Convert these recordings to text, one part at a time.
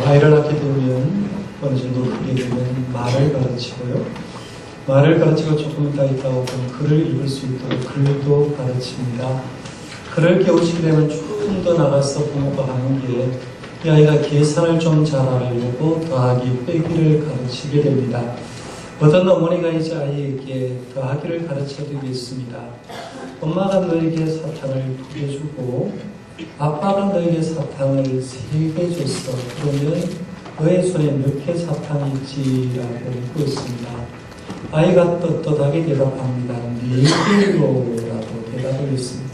아이를 낳게 되면 어느 정도 크게 되면 말을 가르치고요. 말을 가르치고 조금 더 있다가 글을 읽을 수 있도록 글도 가르칩니다. 글을 깨우치게 되면 조금 더 나가서 부모가 하는 게 이 아이가 계산을 좀 잘 알려고 더하기 빼기를 가르치게 됩니다. 어떤 어머니가 이제 아이에게 더하기를 가르쳐드리겠습니다. 엄마가 너에게 사탕을 2개 주고 아빠가 너에게 사탕을 3개 줬어. 그러면 너의 손에 몇 개 사탕이 있지라고 물었습니다. 아이가 떳떳하게 대답합니다. 4개로라고 대답을 했습니다.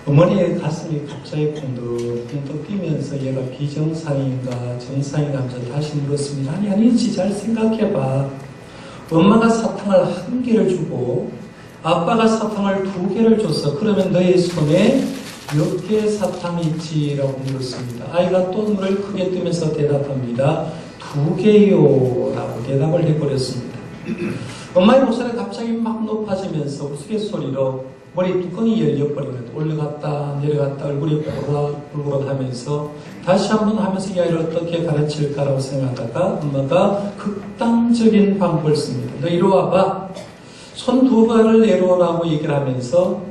어머니의 가슴이 갑자기 쿵덕쿵덕 뛰면서 얘가 비정상인가 정상인가 하면서 다시 물었습니다. 아니지, 잘 생각해봐. 엄마가 사탕을 1개를 주고 아빠가 사탕을 2개를 줬어. 그러면 너의 손에 몇 개의 사탕이 있지라고 물었습니다. 아이가 또 눈을 크게 뜨면서 대답합니다. 2개요 라고 대답을 해버렸습니다. 엄마의 목소리가 갑자기 막 높아지면서 우스갯소리로 머리 뚜껑이 열려버리면 올라갔다 내려갔다 얼굴이 뽀글뽀글 하면서 다시 한번 하면서 이 아이를 어떻게 가르칠까라고 생각하다가 엄마가 극단적인 방법을 씁니다. 너 이리 와봐. 손 2발을 내놓으라고 얘기를 하면서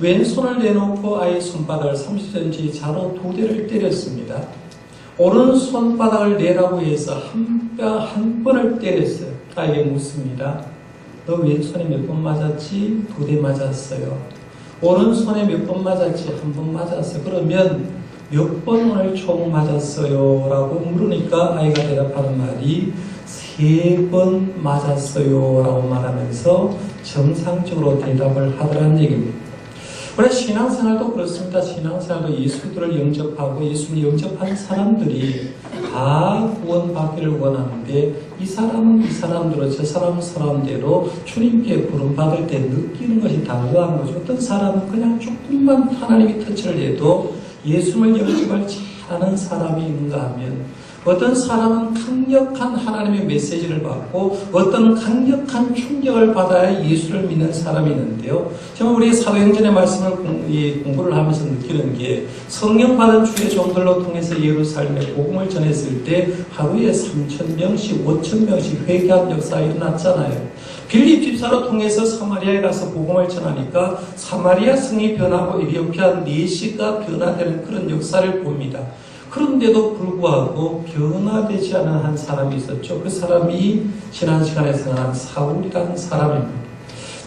왼손을 내놓고 아이의 손바닥을 30cm 자로 2대를 때렸습니다. 오른손바닥을 내라고 해서 한 번을 때렸어요. 아이에게 묻습니다. 너 왼손에 몇 번 맞았지? 2대 맞았어요. 오른손에 몇 번 맞았지? 1번 맞았어요. 그러면 몇 번 오늘 총 맞았어요? 라고 물으니까 아이가 대답하는 말이 3번 맞았어요 라고 말하면서 정상적으로 대답을 하더라는 얘기입니다. 우리 신앙생활도 그렇습니다. 신앙생활도 예수들을 영접하고 예수를 영접한 사람들이 다 구원받기를 원하는데 이 사람은 이 사람대로 저 사람은 사람대로 주님께 부름받을 때 느끼는 것이 다르다는 거죠. 어떤 사람은 그냥 조금만 하나님이 터치를 해도 예수를 영접을 잘하는 사람이 있는가 하면 어떤 사람은 강력한 하나님의 메시지를 받고 어떤 강력한 충격을 받아야 예수를 믿는 사람이 있는데요. 정말 우리 사도행전의 말씀을 공부를 하면서 느끼는 게 성령 받은 주의 종들로 통해서 예루살렘에 복음을 전했을 때 하루에 3,000명씩 5,000명씩 회개한 역사가 일어났잖아요. 빌립 집사로 통해서 사마리아에 가서 복음을 전하니까 사마리아 성이 변하고 에티오피아 내시가 변화되는 그런 역사를 봅니다. 그런데도 불구하고 변화되지 않은 한 사람이 있었죠. 그 사람이 지난 시간에 생각한 사울이라는 사람입니다.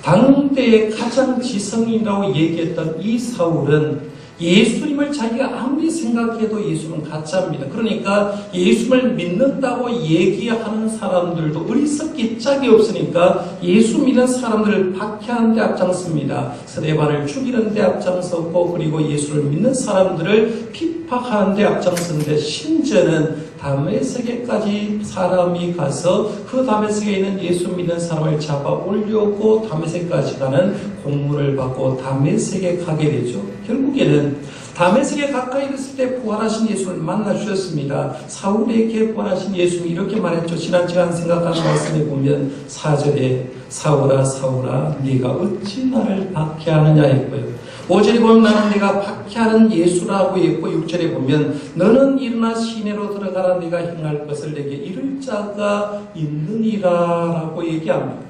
당대의 가장 지성인이라고 얘기했던 이 사울은 예수님을 자기가 아무리 생각해도 예수는 가짜입니다. 그러니까 예수를 믿는다고 얘기하는 사람들도 어리석기 짝이 없으니까 예수 믿는 사람들을 박해하는 데 앞장섭니다. 스데반을 죽이는 데 앞장섰고 그리고 예수를 믿는 사람들을 핍박하는 데 앞장섰는데 심지어는 다메섹에까지 사람이 가서 그 다메섹에 있는 예수 믿는 사람을 잡아 올려고 다메섹까지 가는 공문을 받고 다메섹에 가게 되죠. 결국에는 다메섹에 가까이 있을 때 부활하신 예수를 만나 주셨습니다. 사울에게 부활하신 예수님이 이렇게 말했죠. 지난 시간 생각하는 말씀에 보면 4절에 사울아 사울아 네가 어찌 나를 박해하느냐 했고요. 5절에 보면 나는 네가 박해하는 예수라고 했고 6절에 보면 너는 일어나 시내로 들어가라 네가 행할 것을 내게 이를 자가 있느니라 라고 얘기합니다.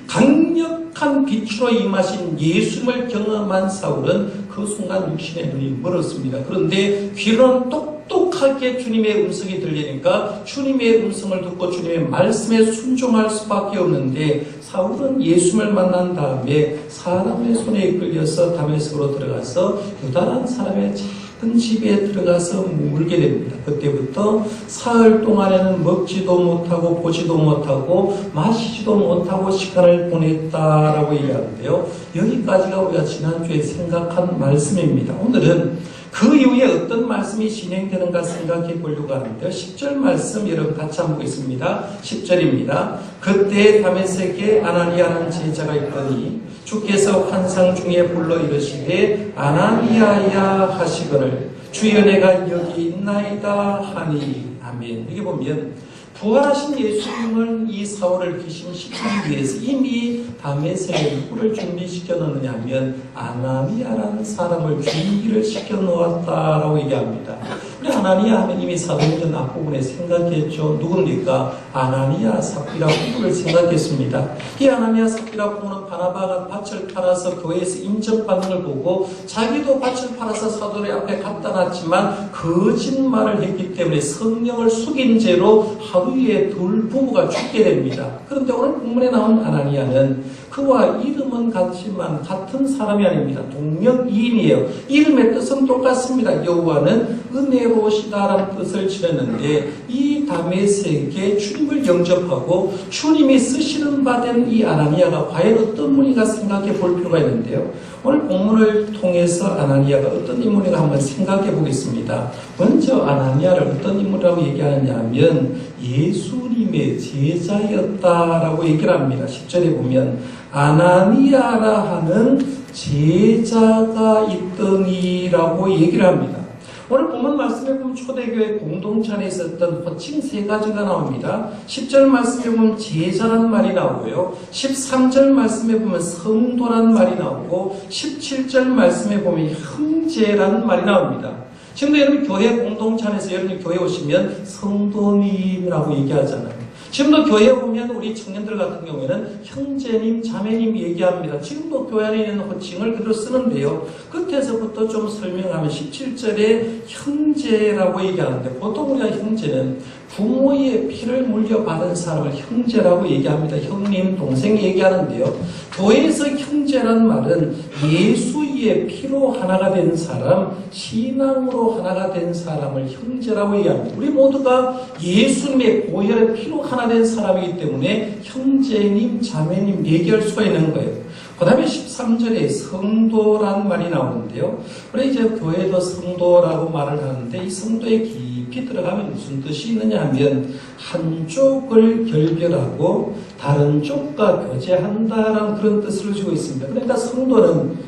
강력한 빛으로 임하신 예수님을 경험한 사울은 그 순간 육신의 눈이 멀었습니다. 그런데 귀로는 똑똑하게 주님의 음성이 들리니까 주님의 음성을 듣고 주님의 말씀에 순종할 수밖에 없는데 사울은 예수님을 만난 다음에 사람의 손에 이끌려서 다메섹으로 들어가서 유다라는 사람의 작은 집에 들어가서 물게 됩니다. 그때부터 사흘 동안에는 먹지도 못하고 보지도 못하고 마시지도 못하고 시간을 보냈다라고 얘기하는데요. 여기까지가 우리가 지난주에 생각한 말씀입니다. 오늘은 그 이후에 어떤 말씀이 진행되는가 생각해 보려고 하는데요. 10절 말씀 여러분 같이 한번 보겠습니다. 10절입니다. 그때 다메섹에 아나니아라는 제자가 있더니 주께서 환상 중에 불러 이르시되 아나니아야 하시거늘 주의 은혜가 여기 있나이다 하니. 아멘. 여기 보면 부활하신 예수님을 이 사울을 기심시키기 위해서 이미 다메섹에 누구를 준비시켜 놓느냐 하면 아나니아라는 사람을 준비를 시켜 놓았다라고 얘기합니다. 우리 아나니아 하면 이미 사도행전 앞부분에 생각했죠. 누굽니까? 아나니아 삽비라 부부를 생각했습니다. 이 아나니아 삽비라 부부는 바나바가 밭을 팔아서 교회에서 인정받는 걸 보고 자기도 밭을 팔아서 사도의 앞에 갖다 놨지만 거짓말을 했기 때문에 성령을 속인 죄로 하루에 둘 부부가 죽게 됩니다. 그런데 오늘 본문에 나온 아나니아는 그와 이름은 같지만 같은 사람이 아닙니다. 동명이인이에요. 이름의 뜻은 똑같습니다. 여호와는 은혜로우시다라는 뜻을 지녔는데 이 다메섹에 주님을 영접하고 주님이 쓰시는 바 된 이 아나니아가 과연 어떤 분인가 생각해 볼 필요가 있는데요. 오늘 본문을 통해서 아나니아가 어떤 인물인가 한번 생각해 보겠습니다. 먼저 아나니아를 어떤 인물이라고 얘기하느냐 하면 예수님의 제자였다라고 얘기를 합니다. 10절에 보면 아나니아라 하는 제자가 있더니라고 얘기를 합니다. 오늘 본문 말씀에 보면 초대교회 공동체 안에 있었던 호칭 세 가지가 나옵니다. 10절 말씀에 보면 제자란 말이 나오고요. 13절 말씀에 보면 성도란 말이 나오고 17절 말씀에 보면 형제란 말이 나옵니다. 지금도 여러분 교회 공동체 안에서 여러분이 교회 오시면 성도님이라고 얘기하잖아요. 지금도 교회에 오면 우리 청년들 같은 경우에는 형제님, 자매님 얘기합니다. 지금도 교회 안에 있는 호칭을 그대로 쓰는데요. 끝에서부터 좀 설명하면 17절에 형제라고 얘기하는데 보통 우리가 형제는 부모의 피를 물려받은 사람을 형제라고 얘기합니다. 형님, 동생 얘기하는데요. 교회에서 형제란 말은 예수의 피로 하나가 된 사람, 신앙으로 하나가 된 사람을 형제라고 얘기합니다. 우리 모두가 예수님의 보혈의 피로 하나 된 사람이기 때문에 형제님, 자매님 얘기할 수가 있는 거예요. 그 다음에 13절에 성도란 말이 나오는데요. 그래 이제 교회도 성도라고 말을 하는데 이 성도에 깊이 들어가면 무슨 뜻이 있느냐 하면 한쪽을 결별하고 다른 쪽과 교제한다라는 그런 뜻을 주고 있습니다. 그러니까 성도는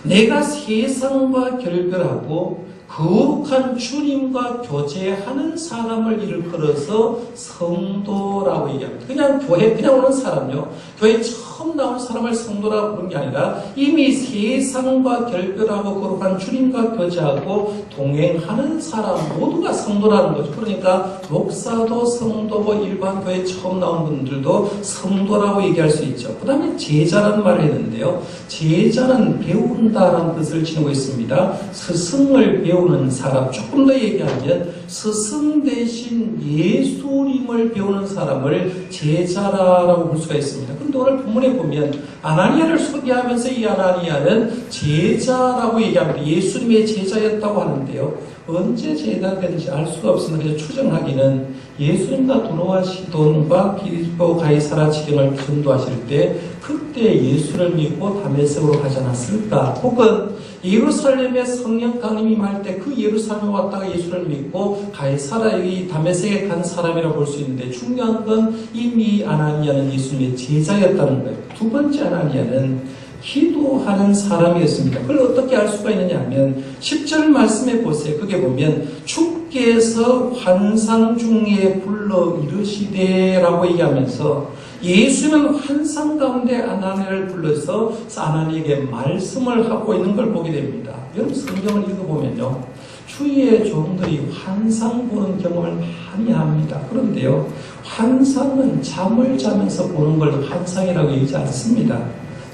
내가 세상과 결별하고 거룩한 주님과 교제하는 사람을 일컬어서 성도라고 얘기합니다. 그냥 교회 그냥 오는 사람요. 교회 처음 나온 사람을 성도라고 부르는 게 아니라 이미 세상과 결별하고 거룩한 주님과 교제하고 동행하는 사람 모두가 성도라는 거죠. 그러니까 목사도 성도고 일반 교회 처음 나온 분들도 성도라고 얘기할 수 있죠. 그 다음에 제자라는 말을 했는데요. 제자는 배운다라는 뜻을 지니고 있습니다. 스승을 배우는 사람, 조금 더 얘기하면 스승 대신 예수님을 배우는 사람을 제자라고 볼 수가 있습니다. 그런데 오늘 본문에 보면 아나니아를 소개하면서 이 아나니아는 제자라고 얘기합니다. 예수님의 제자였다고 하는데요. 언제 제자가 되는지 알 수가 없습니다. 그래서 추정하기는 예수님과 도노와 시돈과 빌보 가이사라 지경을 전도하실 때 그때 예수를 믿고 다메섹으로 가지 않았을까? 혹은 예루살렘에 성령 강림이 임할 때 그 예루살렘에 왔다가 예수를 믿고 가이사라 이 다메섹에 간 사람이라고 볼 수 있는데 중요한 건 이미 아나니아는 예수님의 제자였다는 거예요. 두 번째 아나니아는 기도하는 사람이었습니다. 그걸 어떻게 알 수가 있느냐 하면 10절 말씀해 보세요. 그게 보면 주께서 환상 중에 불러 이르시되라고 얘기하면서 예수는 환상 가운데 아나니아를 불러서 아나니아에게 말씀을 하고 있는 걸 보게 됩니다. 여러분 성경을 읽어보면요. 주위의 종들이 환상 보는 경험을 많이 합니다. 그런데요. 환상은 잠을 자면서 보는 걸 환상이라고 얘기하지 않습니다.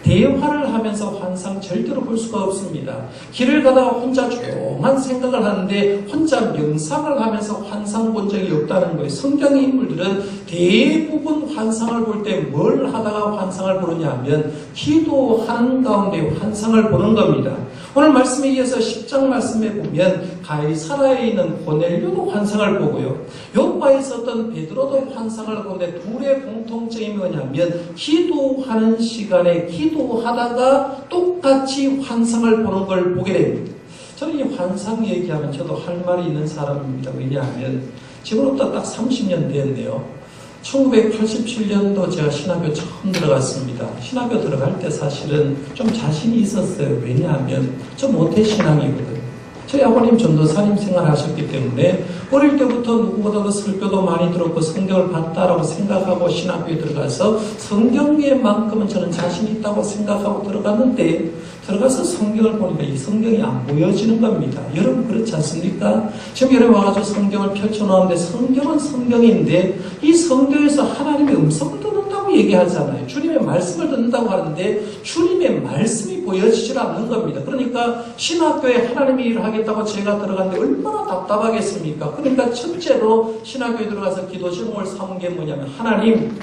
대화를 하면서 환상 절대로 볼 수가 없습니다. 길을 가다가 혼자 조용한 생각을 하는데 혼자 명상을 하면서 환상 본 적이 없다는 거예요. 성경의 인물들은 대부분 환상을 볼 때 뭘 하다가 환상을 보느냐 하면 기도하는 가운데 환상을 보는 겁니다. 오늘 말씀에 이어서 10장 말씀에 보면 가이사라에 있는 고넬료도 환상을 보고요. 요파에 있었던 베드로도 환상을 보는데 둘의 공통점이 뭐냐면 기도하는 시간에 기도하다가 똑같이 환상을 보는 걸 보게 됩니다. 저는 이 환상 얘기하면 저도 할 말이 있는 사람입니다. 왜냐하면 지금부터 딱 30년 됐네요. 1987년도 제가 신학교 처음 들어갔습니다. 신학교 들어갈 때 사실은 좀 자신이 있었어요. 왜냐하면 저 모태신앙이거든요. 저희 아버님 전도사님 생활하셨기 때문에 어릴 때부터 누구보다도 설교도 많이 들었고 성경을 봤다라고 생각하고 신학교에 들어가서 성경에만큼은 저는 자신 있다고 생각하고 들어갔는데 들어가서 성경을 보니까 이 성경이 안 보여지는 겁니다. 여러분 그렇지 않습니까? 지금 여러분 와가지고 성경을 펼쳐놓았는데 성경은 성경인데 이 성경에서 하나님의 음성을 듣는다고 얘기하잖아요. 주님의 말씀을 듣는다고 하는데 주님의 말씀이 보여지질 않는 겁니다. 그러니까 신학교에 하나님이 일을 하겠다고 제가 들어갔는데 얼마나 답답하겠습니까? 그러니까 첫째로 신학교에 들어가서 기도 제목을 삼은 게 뭐냐면 하나님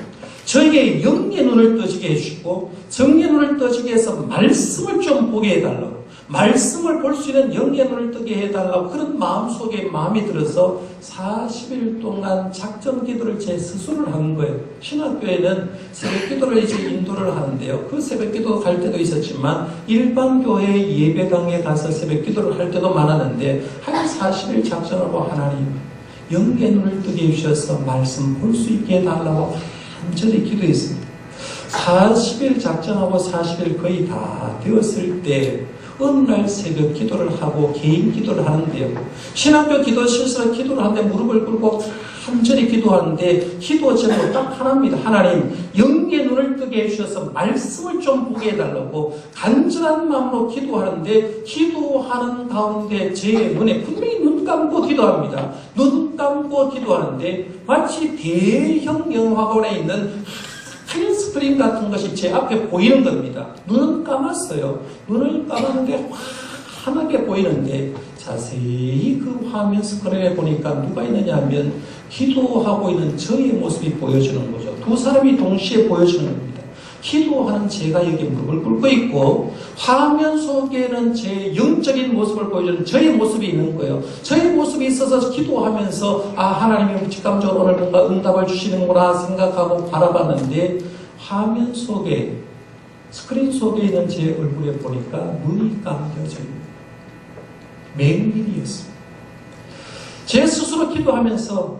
저에게 영의 눈을 떠지게 해주시고 정의 눈을 떠지게 해서 말씀을 좀 보게 해달라고 말씀을 볼 수 있는 영의 눈을 뜨게 해달라고 그런 마음속에 마음이 들어서 40일 동안 작전 기도를 제 스스로를 한 거예요. 신학교에는 새벽 기도를 이제 인도를 하는데요. 그 새벽 기도 갈 때도 있었지만 일반 교회 예배당에 가서 새벽 기도를 할 때도 많았는데 한 40일 작전하고 하나님 영의 눈을 뜨게 해주셔서 말씀 볼 수 있게 해달라고 간절히 기도했습니다. 40일 작정하고 40일 거의 다 되었을 때 어느 날 새벽 기도를 하고 개인 기도를 하는데요. 신학교 기도실에서 기도를 하는데 무릎을 꿇고 간절히 기도하는데 기도 제목 딱 하나입니다. 하나님 영의 눈을 뜨게 해주셔서 말씀을 좀 보게 해달라고 간절한 마음으로 기도하는데 기도하는 가운데 제 눈에 분명히 눈 감고 기도합니다. 눈 감고 기도하는데 마치 대형 영화관에 있는 하얀 스크린 같은 것이 제 앞에 보이는 겁니다. 눈은 감았어요. 눈을 감았는데 환하게 보이는데 자세히 그 화면 스크린에 보니까 누가 있느냐 하면 기도하고 있는 저의 모습이 보여지는 거죠. 두 사람이 동시에 보여지는 겁니다. 기도하는 제가 여기 무릎을 꿇고 있고 화면 속에는 제 영적인 모습을 보여주는 저의 모습이 있는 거예요. 저의 모습이 있어서 기도하면서 아 하나님이 직감적으로 오늘 뭔가 응답을 주시는구나 생각하고 바라봤는데 화면 속에 스크린 속에 있는 제 얼굴에 보니까 눈이 감겨져 있는 맹일이었습니다. 제 스스로 기도하면서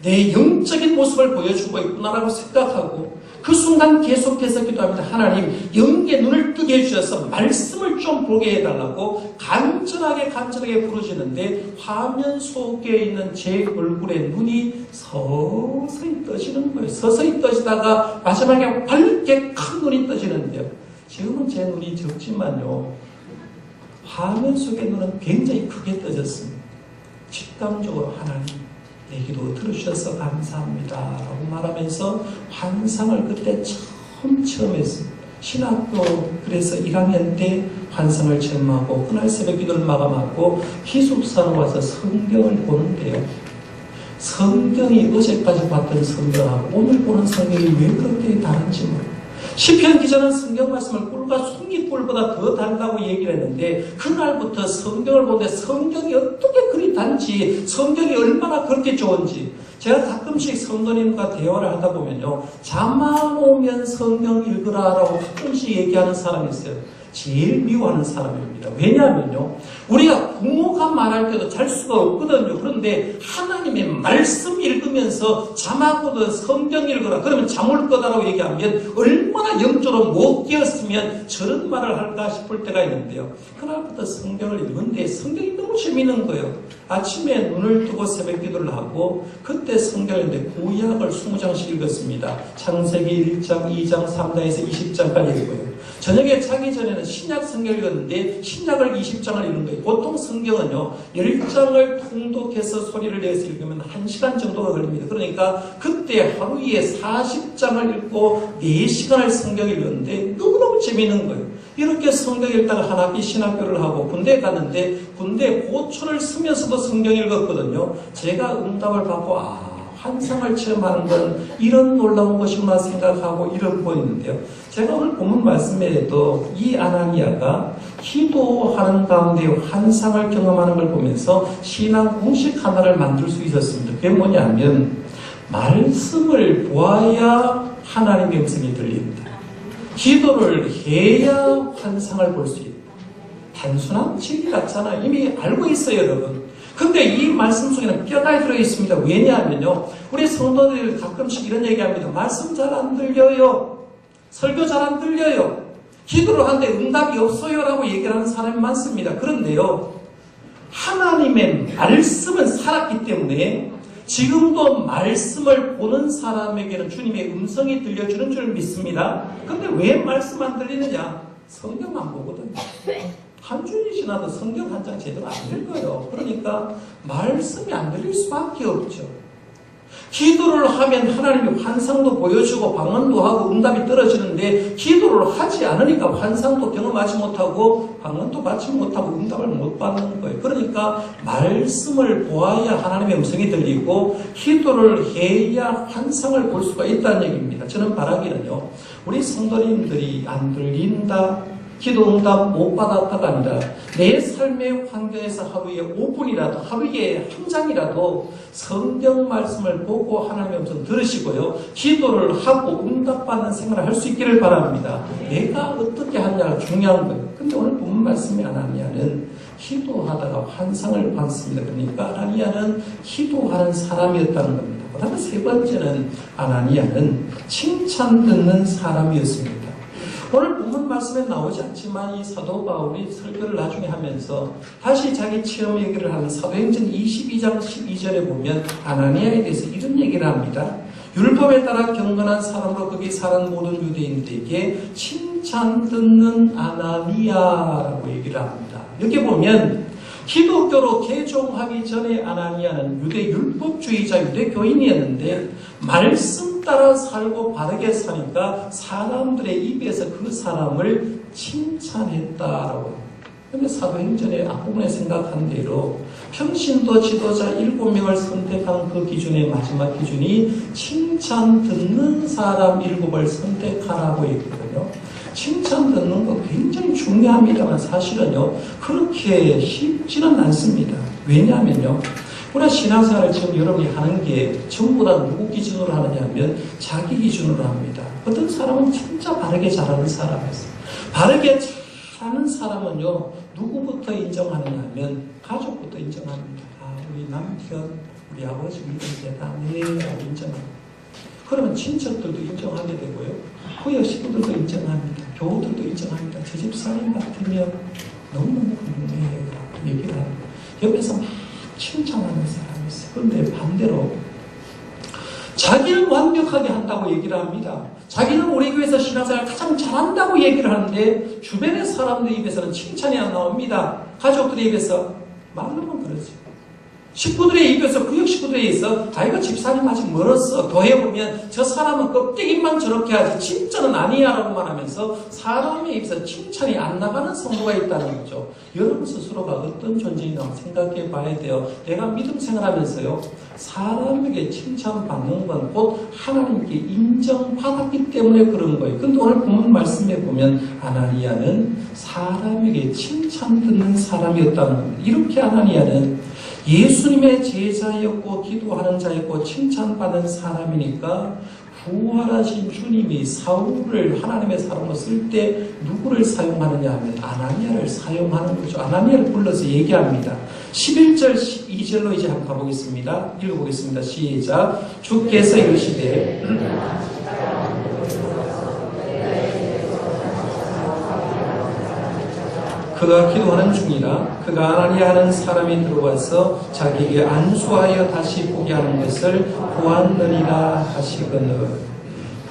내 영적인 모습을 보여주고 있구나라고 생각하고 그 순간 계속해서 기도합니다. 하나님 영의 눈을 뜨게 해주셔서 말씀을 좀 보게 해달라고 간절하게 부르시는데 화면 속에 있는 제 얼굴에 눈이 서서히 떠지는 거예요. 서서히 떠지다가 마지막에 밝게 큰 눈이 떠지는데요. 지금은 제 눈이 적지만요. 화면 속의 눈은 굉장히 크게 떠졌습니다. 직감적으로 하나님 내 기도 들으셔서 감사합니다 라고 말하면서 환상을 그때 처음 했습니다. 신학교 그래서 1학년 때 환상을 처음 하고 그날 새벽 기도를 마감하고 기숙사로 와서 성경을 보는데요. 성경이 어제까지 봤던 성경하고 오늘 보는 성경이 왜 그렇게 다른지 모르겠어요. 시편 기자는 성경 말씀을 꿀과 송이꿀보다 더 달다고 얘기를 했는데 그날부터 성경을 보는데 성경이 어떻게 그리 단지 성경이 얼마나 그렇게 좋은지 제가 가끔씩 성도님과 대화를 하다 보면요 잠안 오면 성경 읽으라라고 가끔씩 얘기하는 사람이 있어요. 제일 미워하는 사람입니다. 왜냐하면요 우리가 부모가 말할 때도 잘 수가 없거든요. 그런데 하나님의 말씀 읽으면서 잠하고도 성경 읽어라 그러면 잠올 거다라고 얘기하면 얼마나 영적으로 못 깨었으면 저런 말을 할까 싶을 때가 있는데요. 그날부터 성경을 읽는데 성경이 너무 재미있는 거예요. 아침에 눈을 뜨고 새벽 기도를 하고 그때 성경을 읽는데 구약을 20장씩 읽었습니다. 창세기 1장, 2장, 3장에서 20장까지 읽고요. 저녁에 자기 전에는 신약 성경을 읽었는데 신약을 20장을 읽는 거예요. 보통 성경은요 10장을 통독해서 소리를 내서 읽으면 1시간 정도가 걸립니다. 그러니까 그때 하루에 40장을 읽고 4시간을 성경을 읽었는데 너무너무 재미있는 거예요. 이렇게 성경 읽다가 한 학기 신학교를 하고 군대에 갔는데 군대 고초를 쓰면서도 성경 읽었거든요. 제가 응답을 받고 환상을 체험하는 건 이런 놀라운 것이구나 생각하고 이러고 있는데요. 제가 오늘 본문 말씀에도 이 아나니아가 기도하는 가운데 환상을 경험하는 걸 보면서 신앙 공식 하나를 만들 수 있었습니다. 그게 뭐냐면 말씀을 보아야 하나님의 음성이 들립니다. 기도를 해야 환상을 볼 수 있다. 단순한 진리 같잖아요. 이미 알고 있어요, 여러분. 근데 이 말씀 속에는 뼈가 들어있습니다. 왜냐하면요. 우리 성도들이 가끔씩 이런 얘기합니다. 말씀 잘 안 들려요. 설교 잘 안 들려요. 기도를 하는데 응답이 없어요 라고 얘기를 하는 사람이 많습니다. 그런데요. 하나님의 말씀은 살았기 때문에 지금도 말씀을 보는 사람에게는 주님의 음성이 들려주는 줄 믿습니다. 근데 왜 말씀 안 들리느냐? 성경 안 보거든요. 한 주일이 지나도 성경 한 장 제대로 안 읽어요. 그러니까 말씀이 안 들릴 수밖에 없죠. 기도를 하면 하나님이 환상도 보여주고 방언도 하고 응답이 떨어지는데 기도를 하지 않으니까 환상도 경험하지 못하고 방언도 받지 못하고 응답을 못 받는 거예요. 그러니까 말씀을 보아야 하나님의 음성이 들리고 기도를 해야 환상을 볼 수가 있다는 얘기입니다. 저는 바라기는요, 우리 성도님들이 안 들린다, 기도 응답 못 받았다가 아니라 내 삶의 환경에서 하루에 5분이라도, 하루에 한 장이라도 성경 말씀을 보고 하나님의 음성 들으시고요, 기도를 하고 응답받는 생활을 할 수 있기를 바랍니다. 내가 어떻게 하냐가 중요한 거예요. 근데 오늘 본문 말씀이 아나니아는 기도하다가 환상을 받습니다. 그러니까 아나니아는 기도하는 사람이었다는 겁니다. 그 다음에 세 번째는 아나니아는 칭찬 듣는 사람이었습니다. 오늘 본문 말씀에 나오지 않지만 이 사도 바울이 설교를 나중에 하면서 다시 자기 체험 얘기를 하는 사도행전 22장 12절에 보면 아나니아에 대해서 이런 얘기를 합니다. 율법에 따라 경건한 사람으로 거기 사는 모든 유대인들에게 칭찬 듣는 아나니아라고 얘기를 합니다. 여기 보면 기독교로 개종하기 전에 아나니아는 유대 율법주의자 유대교인이었는데 말씀 따라 살고 바르게 사니까 사람들의 입에서 그 사람을 칭찬했다라고. 그런데 사도행전의 앞부분에 생각한 대로 평신도 지도자 7명을 선택한 그 기준의 마지막 기준이 칭찬 듣는 사람 7을 선택하라고 했거든요. 칭찬 듣는 거 굉장히 중요합니다만 사실은요, 그렇게 쉽지는 않습니다. 왜냐하면요, 우리가 신앙생활을 지금 여러분이 하는 게 전부 다 누구 기준으로 하느냐 하면 자기 기준으로 합니다. 어떤 사람은 진짜 바르게 잘하는 사람이었어요. 바르게 잘하는 사람은요, 누구부터 인정하느냐 하면 가족부터 인정합니다. 아, 우리 남편, 우리 아버지 이런 대단해라고 인정합니다. 그러면 친척들도 인정하게 되고요, 후여 식구들도 인정합니다. 교우들도 인정합니다. 저 집사님 같으면 너무너무 훌륭해라고 얘기를 합니다. 옆에서 막 칭찬하는 사람이 있어요. 그런데 반대로 자기는 완벽하게 한다고 얘기를 합니다. 자기는 우리 교회에서 신앙생활을 가장 잘한다고 얘기를 하는데 주변의 사람들 입에서는 칭찬이 안 나옵니다. 가족들의 입에서 말로만 그러지. 식구들의 입에서, 구역 식구들에 있어 아이고 집사님 아직 멀었어. 더해보면 저 사람은 껍데기만 저렇게 하지 진짜는 아니야 라고만 하면서 사람의 입에서 칭찬이 안 나가는 성도가 있다는 거죠. 여러분 스스로가 어떤 존재인가 생각해 봐야 돼요. 내가 믿음 생활하면서요, 사람에게 칭찬받는 건 곧 하나님께 인정받았기 때문에 그런 거예요. 근데 오늘 본문 말씀에 보면 아나니아는 사람에게 칭찬 듣는 사람이었다는 겁니다. 이렇게 아나니아는 예수님의 제자였고 기도하는 자였고 칭찬받는 사람이니까 부활하신 주님이 사울을 하나님의 사람으로 쓸 때 누구를 사용하느냐 하면 아나니아를 사용하는 거죠. 아나니아를 불러서 얘기합니다. 11절 12절로 이제 한번 가보겠습니다. 읽어보겠습니다. 시작. 주께서 이르시되 그가 기도하는 중이라 그가 아나니아라는 사람이 들어와서 자기에게 안수하여 다시 보게 하는 것을 보았느니라 하시거늘.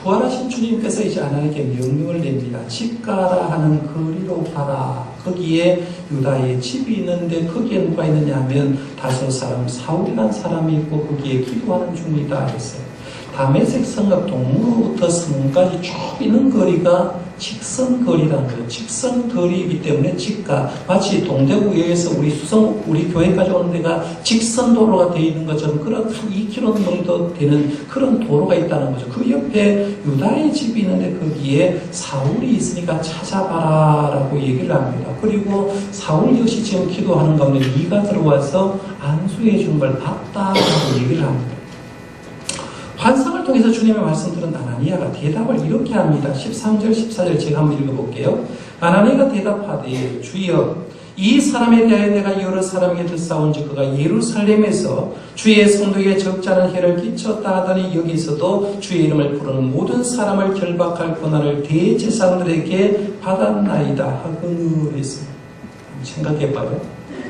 부활하신 주님께서 이제 아나니아에게 명령을 냅니다. 집 가라 하는 거리로 가라. 거기에 유다의 집이 있는데 거기에 누가 있느냐 하면 다소 사람 사울이라는 사람이 있고 거기에 기도하는 중이다 했어요. 다메섹 성읍 동문으로부터 성까지 쭉 있는 거리가 직선거리라는 거예요. 직선거리이기 때문에 집가, 마치 동대구에서 우리 교회까지 오는 데가 직선도로가 되어 있는 것처럼 그런 한 2km 정도 되는 그런 도로가 있다는 거죠. 그 옆에 유다의 집이 있는데 거기에 사울이 있으니까 찾아봐라 라고 얘기를 합니다. 그리고 사울 역시 지금 기도하는 가운데 네가 들어와서 안수해 주는 걸 봤다라고 얘기를 합니다. 환상을 통해서 주님의 말씀 들은 아나니아가 대답을 이렇게 합니다. 13절 14절 제가 한번 읽어볼게요. 아나니아가 대답하되 주여 이 사람에 대하여 내가 여러 사람에게 듣사온즉 그가 예루살렘에서 주의 성도에게 적지 않은 해를 끼쳤다 하더니 여기서도 주의 이름을 부르는 모든 사람을 결박할 권한을 대제사장들에게 받았나이다 하거늘 했습니다. 생각해봐요.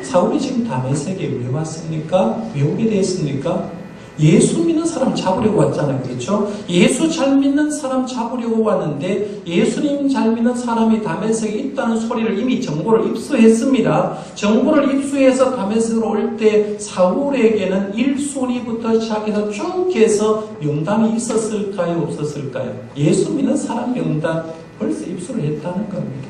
사울이 지금 다메섹에 왜 왔습니까? 왜 오게 되었습니까? 예수 믿는 사람 잡으려고 왔잖아요. 그렇죠? 예수 잘 믿는 사람 잡으려고 왔는데 예수님 잘 믿는 사람이 다메섹에 있다는 소리를 이미 정보를 입수했습니다. 정보를 입수해서 다메섹으로 올 때 사울에게는 1순위부터 시작해서 쭉 해서 명단이 있었을까요? 없었을까요? 예수 믿는 사람 명단 벌써 입수를 했다는 겁니다.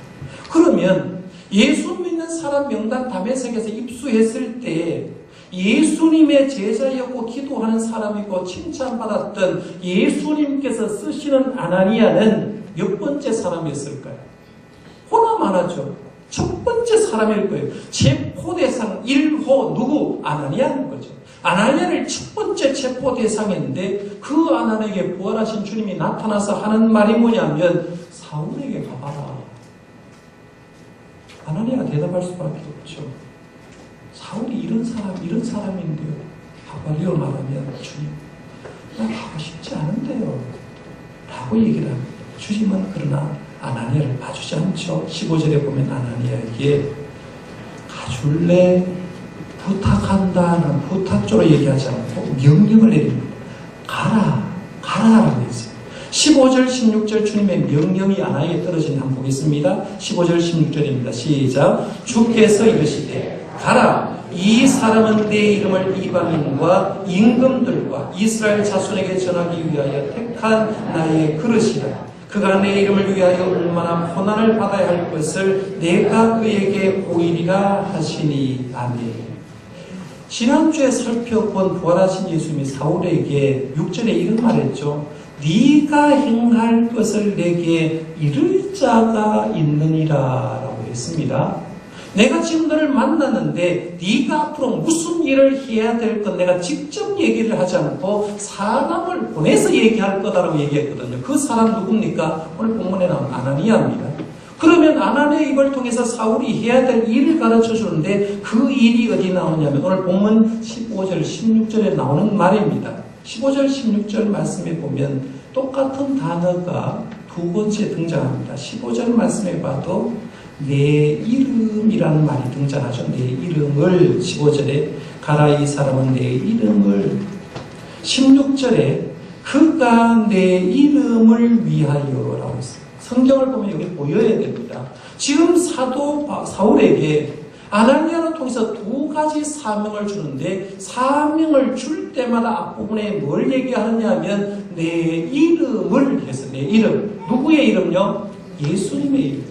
그러면 예수 믿는 사람 명단 다메섹에서 입수했을 때 예수님의 제자였고 기도하는 사람이고 칭찬받았던 예수님께서 쓰시는 아나니아는 몇 번째 사람이었을까요? 호나마나죠. 첫 번째 사람일 거예요. 체포 대상 1호 누구? 아나니아인 거죠. 아나니아를 첫 번째 체포 대상인데 그 아나니아에게 부활하신 주님이 나타나서 하는 말이 뭐냐면 사울에게 가봐라. 아나니아가 대답할 수밖에 없죠. 사울이 이런 사람인데요. 하바리오 말하면 주님, 나 가고 싶지 않은데요. 라고 얘기를 합니다. 주님은 그러나 아나니아를 봐주지 않죠. 15절에 보면 아나니아에게 가줄래? 부탁한다는 부탁조로 얘기하지 않고 명령을 내립니다. 가라라고 했어요. 15절, 16절 주님의 명령이 아나니아에 떨어진 한번 보겠습니다. 15절, 16절입니다. 시작. 주께서 이르시되 가라. 이 사람은 내 이름을 이방인과 임금들과 이스라엘 자손에게 전하기 위하여 택한 나의 그릇이라. 그가 내 이름을 위하여 얼마나 고난을 받아야 할 것을 내가 그에게 보이리라 하시니. 아멘. 지난주에 살펴본 부활하신 예수님이 사울에게 6절에 이런 말했죠. 네가 행할 것을 내게 이를 자가 있느니라 라고 했습니다. 내가 지금 너를 만났는데 네가 앞으로 무슨 일을 해야 될 건 내가 직접 얘기를 하지 않고 사람을 보내서 얘기할 거다라고 얘기했거든요. 그 사람 누굽니까? 오늘 본문에 나온 아나니아입니다. 그러면 아나니아의 입을 통해서 사울이 해야 될 일을 가르쳐 주는데 그 일이 어디 나오냐면 오늘 본문 15절, 16절에 나오는 말입니다. 15절, 16절 말씀에 보면 똑같은 단어가 두 번째 등장합니다. 15절 말씀에 봐도 내 이름이라는 말이 등장하죠. 내 이름을 15절에 가라 이 사람은 내 이름을 16절에 그가 내 이름을 위하여라고 했습니다. 성경을 보면 여기 보여야 됩니다. 지금 사도 사울에게 아나니아를 통해서 두 가지 사명을 주는데 사명을 줄 때마다 앞부분에 뭘 얘기하느냐 하면 내 이름을 해서 내 이름. 누구의 이름요? 예수님의 이름.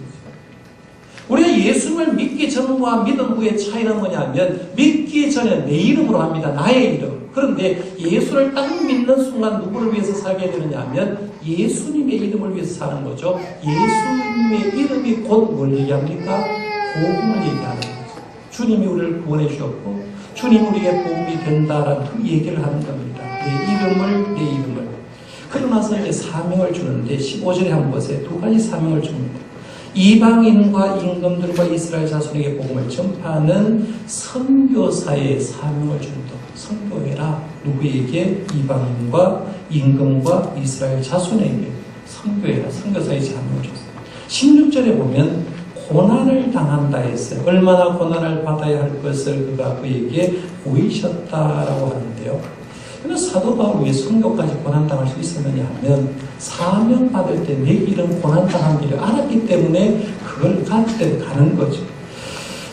우리가 예수님을 믿기 전과 믿은 후의 차이는 뭐냐면 믿기 전에 내 이름으로 합니다. 나의 이름. 그런데 예수를 딱 믿는 순간 누구를 위해서 살게 되느냐 하면 예수님의 이름을 위해서 사는 거죠. 예수님의 이름이 곧 뭘 얘기합니까? 복음을 얘기하는 거죠. 주님이 우리를 구원해 주셨고 주님이 우리에게 복음이 된다라는 그 얘기를 하는 겁니다. 내 이름을. 그러고 나서 이제 사명을 주는데 15절에 한번 보세요. 두 가지 사명을 줍니다. 이방인과 임금들과 이스라엘 자손에게 복음을 전파하는 선교사의 사명을 준다. 선교해라. 누구에게? 이방인과 임금과 이스라엘 자손에게 선교해라. 선교사의 사명을 줬어요. 16절에 보면 고난을 당한다 했어요. 얼마나 고난을 받아야 할 것을 그가 그에게 보이셨다라고 하는데요. 그런데 사도 바울이 왜 선교까지 고난당할 수 있었느냐 하면 사명받을 때 내 길은 고난당한 길을 알았기 때문에 그걸 가는 거죠.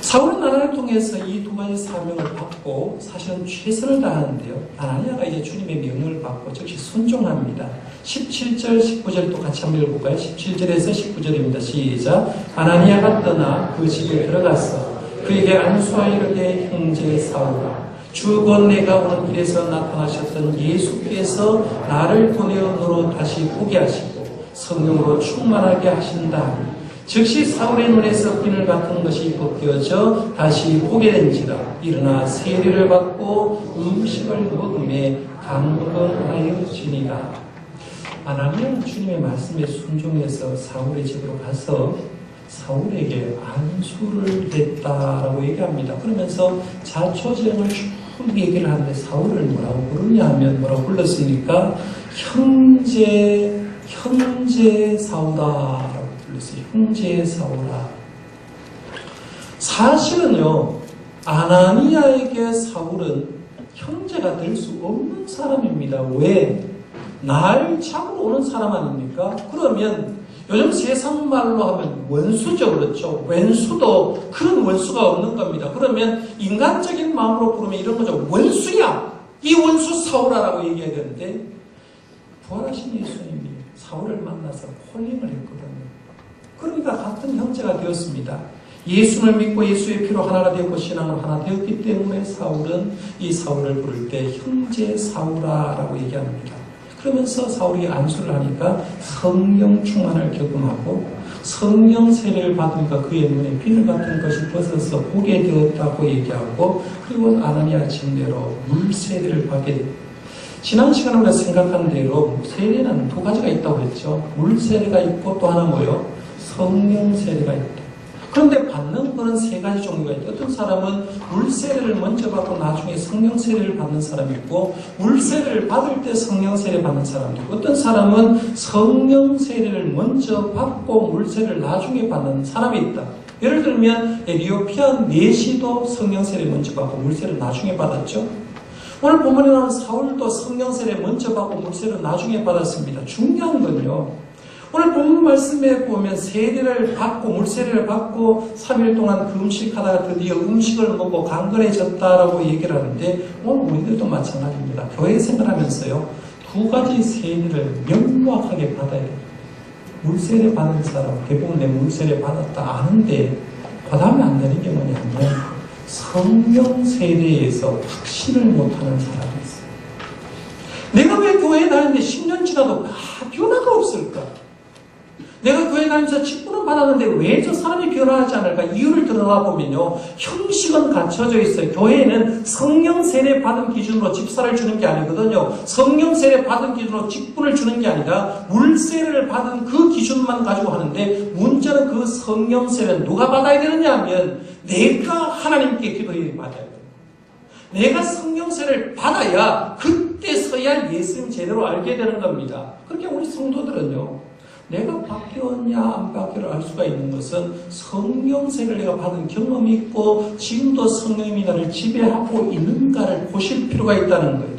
사울은 나라를 통해서 이 두 가지 사명을 받고 사실은 최선을 다하는데요. 아나니아가 이제 주님의 명령을 받고 즉시 순종합니다. 17절, 19절 또 같이 한번 읽어볼까요? 17절에서 19절입니다. 시작. 아나니아가 떠나 그 집에 들어갔어. 그에게 안수하여 이르되 형제 사울아 주 곧 내가 오는 길에서 나타나셨던 예수께서 나를 보내어 너로 다시 보게 하시고 성령으로 충만하게 하신다. 즉시 사울의 눈에서 비늘 같은 것이 벗겨져 다시 보게 된지라. 일어나 세례를 받고 음식을 먹음에 강건하여지니라. 아나니아는 주님의 말씀에 순종해서 사울의 집으로 가서 사울에게 안수를 했다라고 얘기합니다. 그러면서 자초지종을 쭉 얘기를 하는데 사울을 뭐라고 부르냐 하면 뭐라고 불렀습니까? 형제 사울아. 형제 사울아. 사실은요, 아나니아에게 사울은 형제가 될 수 없는 사람입니다. 왜? 날 잡으러 오는 사람 아닙니까? 그러면 요즘 세상 말로 하면 원수죠. 그렇죠? 원수도 그런 원수가 없는 겁니다. 그러면 인간적인 마음으로 부르면 이런 거죠. 원수야! 이 원수 사울아라고 얘기해야 되는데 부활하신 예수님이 사울을 만나서 콜링을 했거든요. 그러니까 같은 형제가 되었습니다. 예수를 믿고 예수의 피로 하나가 되었고 신앙으로 하나 되었기 때문에 사울은 이 사울을 부를 때 형제 사울아라고 얘기합니다. 그러면서 사울이 안수를 하니까 성령 충만을 경험하고 성령 세례를 받으니까 그의 눈에 비늘 같은 것이 벗어서 보게 되었다고 얘기하고 그리고 아나니아 침례로 물 세례를 받게 됩니다. 지난 시간에 우리가 생각한 대로 세례는 두 가지가 있다고 했죠. 물 세례가 있고 또 하나 뭐요? 성령 세례가 있다. 그런데 받는 거는 세 가지 종류가 있다. 어떤 사람은 물 세례를 먼저 받고 나중에 성령 세례를 받는 사람이 있고 물 세례를 받을 때 성령 세례 받는 사람도 있고 어떤 사람은 성령 세례를 먼저 받고 물 세례를 나중에 받는 사람이 있다. 예를 들면 에티오피아 내시도 성령 세례 먼저 받고 물 세례를 나중에 받았죠. 오늘 본문에 나오는 사울도 성령 세례 먼저 받고 물 세례를 나중에 받았습니다. 중요한 건요. 오늘 본문 말씀에 보면 세례를 받고 물세례를 받고 3일 동안 금식하다가 드디어 음식을 먹고 강건해졌다라고 얘기를 하는데 오늘 우리들도 마찬가지입니다. 교회 생활하면서요. 두 가지 세례를 명확하게 받아야 돼요. 물세례 받은 사람 대부분 내 물세례 받았다 아는데 그 다음에 안 되는 게 뭐냐면 성령 세례에서 확신을 못하는 사람이 있어요. 내가 왜 교회에 다니는데 10년 지나도 변화가 없을까? 내가 교회 다니면서 직분은 받았는데 왜 저 사람이 변화하지 않을까? 이유를 들어가 보면요. 형식은 갖춰져 있어요. 교회에는 성령 세례 받은 기준으로 집사를 주는 게 아니거든요. 성령 세례 받은 기준으로 직분을 주는 게 아니라 물 세례를 받은 그 기준만 가지고 하는데 문제는 그 성령 세례는 누가 받아야 되느냐 하면 내가 하나님께 기도해 받아야 돼요. 내가 성령 세례를 받아야 그때서야 예수님 제대로 알게 되는 겁니다. 그렇게 우리 성도들은요. 내가 바뀌었냐 안 바뀌었냐 알 수가 있는 것은 성령 세례를 내가 받은 경험이 있고 지금도 성령이 나를 지배하고 있는가를 보실 필요가 있다는 거예요.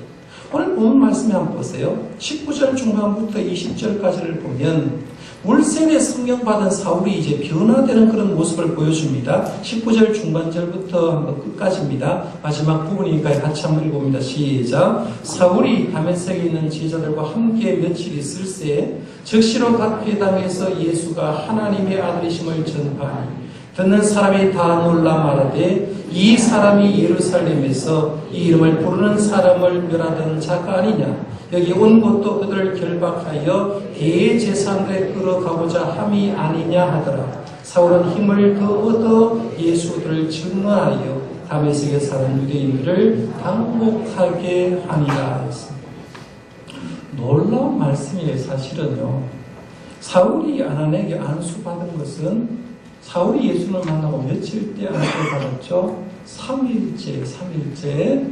오늘 본문 말씀에 한번 보세요. 19절 중반부터 20절까지를 보면 물세례 성령 받은 사울이 이제 변화되는 그런 모습을 보여줍니다. 19절 중반절부터 한번 끝까지입니다. 마지막 부분이니까 같이 한번 읽어봅니다. 시작. 사울이 다메섹에 있는 제자들과 함께 며칠 있을새 즉시로 각 회당에서 예수가 하나님의 아들이심을 전파하니 듣는 사람이 다 놀라 말하되 이 사람이 예루살렘에서 이 이름을 부르는 사람을 멸하던 자가 아니냐. 여기 온 것도 그들을 결박하여 대제사장들에 끌어가고자 함이 아니냐 하더라. 사울은 힘을 더 얻어 예수들을 증언하여 다메섹에 사는 유대인들을 당혹하게 하니라 했습니다. 놀라운 말씀이에요. 사실은요. 사울이 아나니아에게 안수받은 것은 사울이 예수를 만나고 며칠째 안수를 받았죠? 3일째.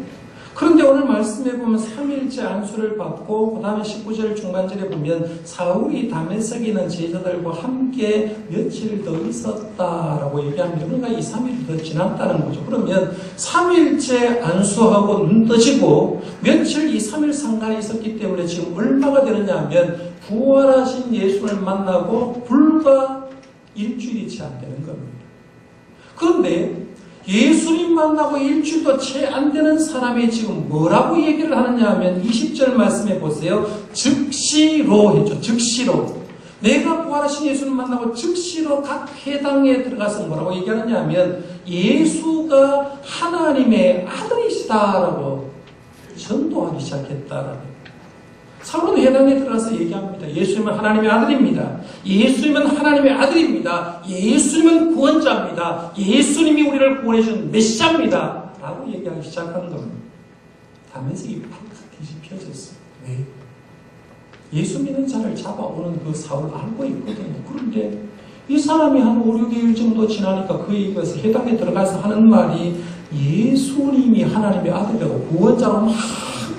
그런데 오늘 말씀해 보면 3일째 안수를 받고 그 다음에 19절 중반절에 보면 사울이 다메섹에 있는 제자들과 함께 며칠 더 있었다라고 얘기합니다. 그러니까 이 3일이 더 지났다는 거죠. 그러면 3일째 안수하고 눈 떠지고 며칠 이 3일 상간에 있었기 때문에 지금 얼마가 되느냐 하면 부활하신 예수를 만나고 불과 일주일이 채 안 되는 겁니다. 그런데 예수님 만나고 일주일도 채 안 되는 사람이 지금 뭐라고 얘기를 하느냐 하면 20절 말씀해 보세요. 즉시로 했죠. 즉시로. 내가 부활하신 예수님 만나고 즉시로 각 회당에 들어가서 뭐라고 얘기하느냐 하면 예수가 하나님의 아들이시다라고 전도하기 시작했다라고. 사울은 회당에 들어가서 얘기합니다. 예수님은 하나님의 아들입니다. 예수님은 하나님의 아들입니다. 예수님은 구원자입니다. 예수님이 우리를 구원해준 메시아입니다. 라고 얘기하기 시작하는 겁니다. 다메섹이 팍 뒤집혀졌어요. 왜? 예수 믿는 자를 잡아오는 그 사울 알고 있거든요. 그런데 이 사람이 한 5, 6일 정도 지나니까 그에 이어서 회당에 들어가서 하는 말이 예수님이 하나님의 아들이라고 구원자로 막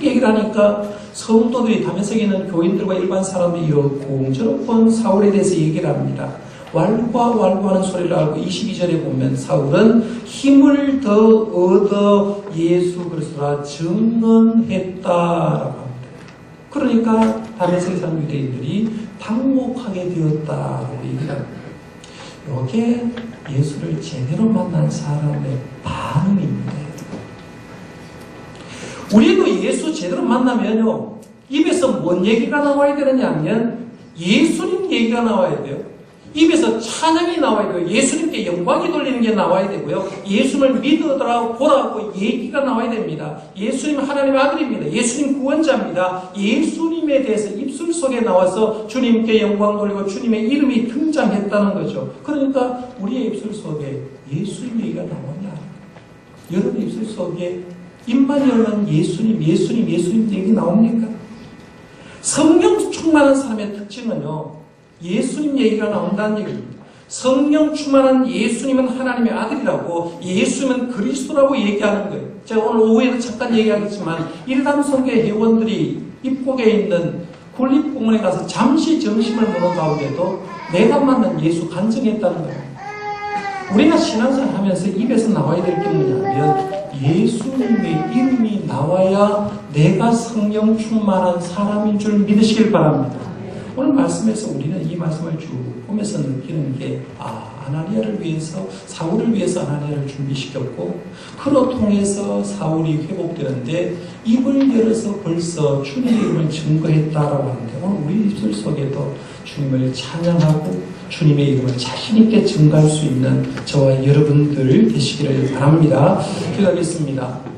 얘기를 하니까 성도들이 다메섹에 있는 교인들과 일반 사람들이 공저롭건 사울에 대해서 얘기를 합니다. 왈과왈과하는 소리를 알고 22절에 보면 사울은 힘을 더 얻어 예수 그리스도라 증언했다라고 합니다. 그러니까 다메섹에 사는 유대인들이 당혹하게 되었다라고 얘기를 합니다. 이게 예수를 제대로 만난 사람의 반응입니다. 우리도 예수 제대로 만나면요, 입에서 뭔 얘기가 나와야 되느냐 하면 예수님 얘기가 나와야 돼요. 입에서 찬양이 나와야 돼요. 예수님께 영광이 돌리는 게 나와야 되고요. 예수님을 믿으라고 보라고 얘기가 나와야 됩니다. 예수님 하나님의 아들입니다. 예수님 구원자입니다. 예수님에 대해서 입술 속에 나와서 주님께 영광 돌리고 주님의 이름이 등장했다는 거죠. 그러니까 우리의 입술 속에 예수님 얘기가 나오냐? 여러분 입술 속에 입만 열면 예수님 얘기 나옵니까? 성령 충만한 사람의 특징은요, 예수님 얘기가 나온다는 얘기입니다. 성령 충만한 예수님은 하나님의 아들이라고, 예수님은 그리스도라고 얘기하는 거예요. 제가 오늘 오후에도 잠깐 얘기하겠지만, 일담성교 회원들이 입국에 있는 군립공원에 가서 잠시 정심을 보는 가운데도 내가 만난 예수 간증했다는 거예요. 우리가 신앙생활 하면서 입에서 나와야 될 게 뭐냐면, 예수님의 이름이 나와야 내가 성령 충만한 사람인 줄 믿으시길 바랍니다. 오늘 말씀에서 우리는 이 말씀을 쭉 보면서 느끼는 게, 아나니아를 위해서, 사울을 위해서 아나니아를 준비시켰고, 그로 통해서 사울이 회복되는데 입을 열어서 벌써 주님의 이름을 증거했다라고 하는데, 오늘 우리 입술 속에도 주님을 찬양하고 주님의 이름을 자신있게 증거할 수 있는 저와 여러분들 되시기를 바랍니다. 기도하겠습니다.